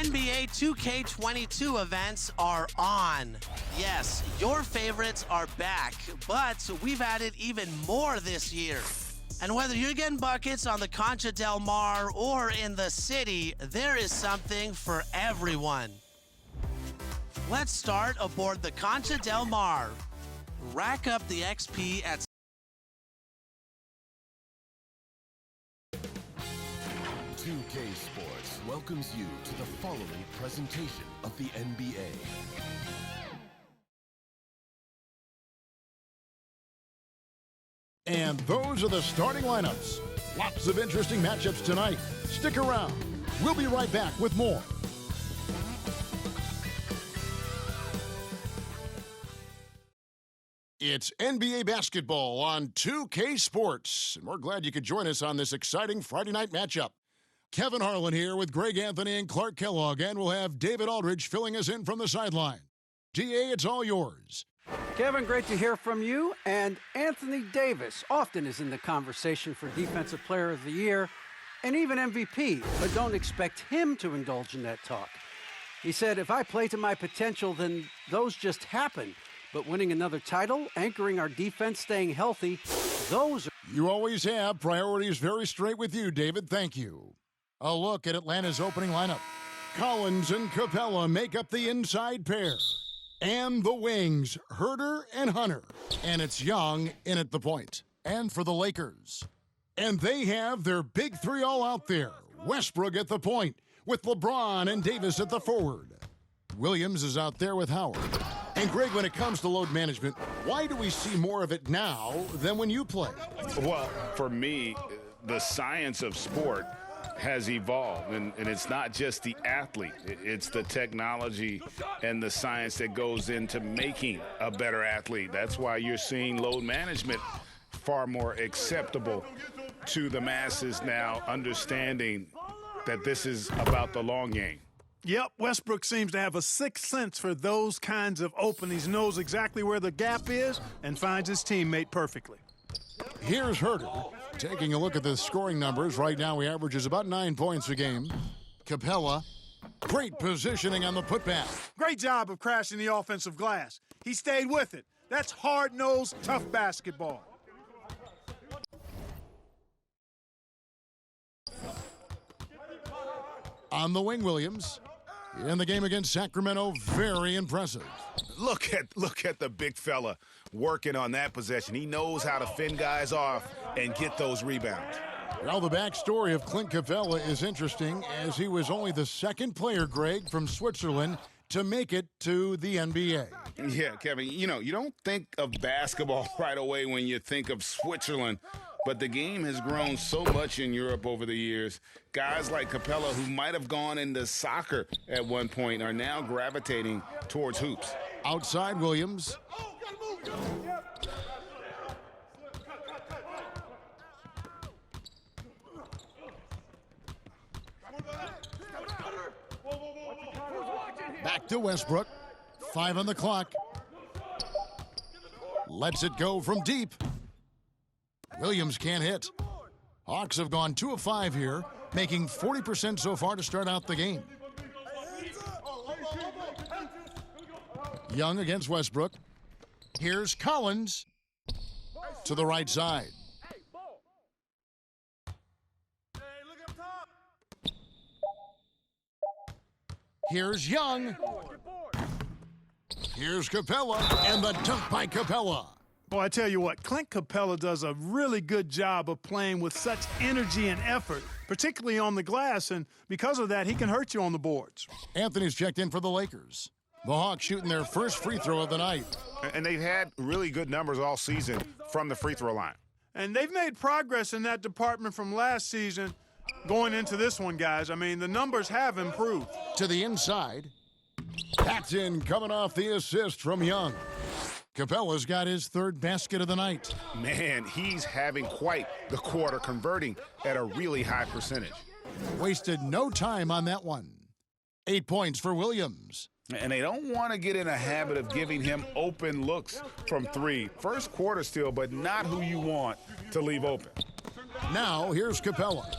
NBA 2K22 events are on. Yes, your favorites are back, but we've added even more this year. And whether you're getting buckets on the Concha Del Mar or in the city, there is something for everyone. Let's start aboard the Concha Del Mar. Rack up the XP at 2K Sports welcomes you to the following presentation of the NBA. And those are the starting lineups. Lots of interesting matchups tonight. Stick around. We'll be right back with more. It's NBA basketball on 2K Sports, and we're glad you could join us on this exciting Friday night matchup. Kevin Harlan here with Greg Anthony and Clark Kellogg, and we'll have David Aldridge filling us in from the sideline. DA, it's all yours. Kevin, great to hear from you. And Anthony Davis often is in the conversation for Defensive Player of the Year and even MVP, but don't expect him to indulge in that talk. He said, if I play to my potential, then those just happen. But winning another title, anchoring our defense, staying healthy, those are... You always have. Priorities very straight with you, David. Thank you. A look at Atlanta's opening lineup. Collins and Capella make up the inside pair. And the wings, Herter and Hunter. And it's Young in at the point. And for the Lakers. And they have their big three all out there. Westbrook at the point, with LeBron and Davis at the forward. Williams is out there with Howard. And Greg, when it comes to load management, why do we see more of it now than when you play? Well, for me, the science of sport has evolved, and it's not just the athlete. It's the technology and the science that goes into making a better athlete. That's why you're seeing load management far more acceptable to the masses now, understanding that this is about the long game. Yep, Westbrook seems to have a sixth sense for those kinds of openings, knows exactly where the gap is, and finds his teammate perfectly. Here's Herter. Taking a look at the scoring numbers, right now he averages about 9 points a game. Capella, great positioning on the putback. Great job of crashing the offensive glass. He stayed with it. That's hard-nosed, tough basketball. On the wing, Williams. In the game against Sacramento, very impressive. Look at the big fella working on that possession. He knows how to fend guys off and get those rebounds. Well, the backstory of Clint Capella is interesting, as he was only the second player, Greg, from Switzerland to make it to the NBA. Yeah, Kevin, you don't think of basketball right away when you think of Switzerland, but the game has grown so much in Europe over the years. Guys like Capella, who might have gone into soccer at one point, are now gravitating towards hoops. Outside Williams. Back to Westbrook. 5 on the clock. Lets it go from deep. Williams can't hit. Hawks have gone 2 of 5 here, making 40% so far to start out the game. Young against Westbrook. Here's Collins to the right side. Here's Young. Here's Capella, and the dunk by Capella. Boy, I tell you what, Clint Capella does a really good job of playing with such energy and effort, particularly on the glass, and because of that, he can hurt you on the boards. Anthony's checked in for the Lakers. The Hawks shooting their first free throw of the night. And they've had really good numbers all season from the free throw line. And they've made progress in that department from last season going into this one, guys. I mean, the numbers have improved. To the inside. That's in, coming off the assist from Young. Capella's got his third basket of the night. Man, he's having quite the quarter, converting at a really high percentage. Wasted no time on that one. 8 points for Williams. And they don't want to get in a habit of giving him open looks from 3. First quarter still, but not who you want to leave open. Now, here's Capella.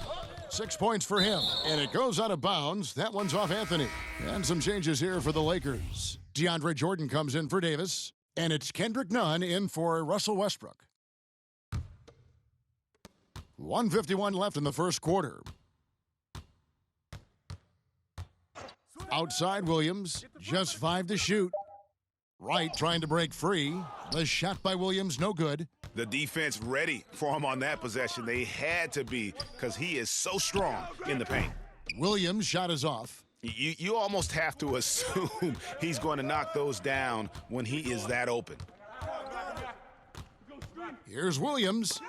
6 points for him, and it goes out of bounds. That one's off Anthony. And some changes here for the Lakers. DeAndre Jordan comes in for Davis, and it's Kendrick Nunn in for Russell Westbrook. 1:51 left in the first quarter. Outside Williams, just 5 to shoot. Wright trying to break free. The shot by Williams, no good. The defense ready for him on that possession. They had to be, because he is so strong in the paint. Williams' shot is off. You almost have to assume he's going to knock those down when he is that open. Here's Williams.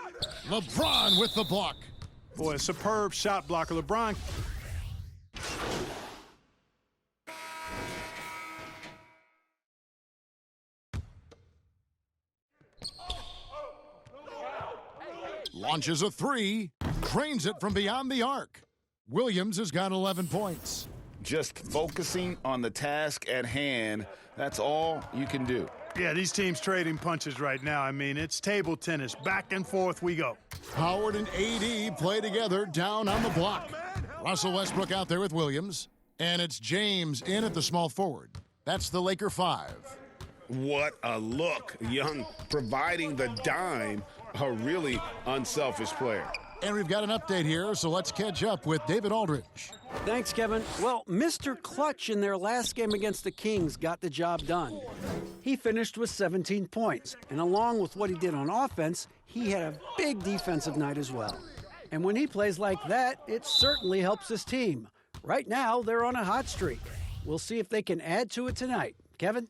LeBron with the block. Boy, a superb shot blocker. LeBron. Launches a 3, drains it from beyond the arc. Williams has got 11 points. Just focusing on the task at hand, that's all you can do. Yeah, these teams trading punches right now. I mean, it's table tennis. Back and forth we go. Howard and AD play together down on the block. Russell Westbrook out there with Williams. And it's James in at the small forward. That's the Laker 5. What a look. Young providing the dime, a really unselfish player. And we've got an update here, so let's catch up with David Aldridge. Thanks, Kevin. Well, Mr. Clutch in their last game against the Kings got the job done. He finished with 17 points, and along with what he did on offense, he had a big defensive night as well. And when he plays like that, it certainly helps his team. Right now, they're on a hot streak. We'll see if they can add to it tonight. Kevin?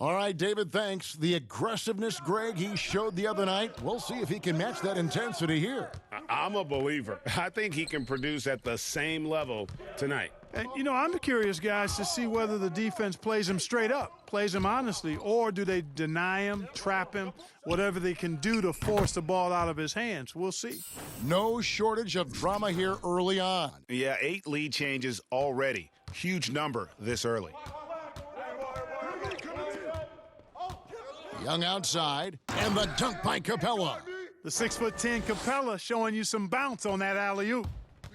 All right, David, thanks. The aggressiveness, Greg, he showed the other night. We'll see if he can match that intensity here. I'm a believer. I think he can produce at the same level tonight. And, you know, I'm curious, guys, to see whether the defense plays him straight up, plays him honestly, or do they deny him, trap him, whatever they can do to force the ball out of his hands. We'll see. No shortage of drama here early on. Yeah, 8 lead changes already. Huge number this early. Young outside, and the dunk by Capella. The 6'10" Capella showing you some bounce on that alley-oop.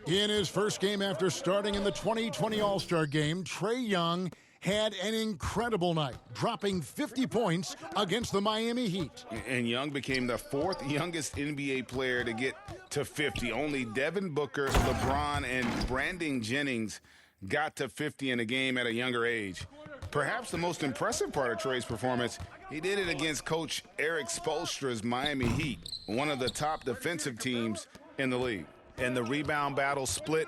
In his first game after starting in the 2020 All-Star Game, Trae Young had an incredible night, dropping 50 points against the Miami Heat. And Young became the 4th youngest NBA player to get to 50. Only Devin Booker, LeBron, and Brandon Jennings got to 50 in a game at a younger age. Perhaps the most impressive part of Trae's performance, he did it against Coach Eric Spoelstra's Miami Heat, one of the top defensive teams in the league. And the rebound battle split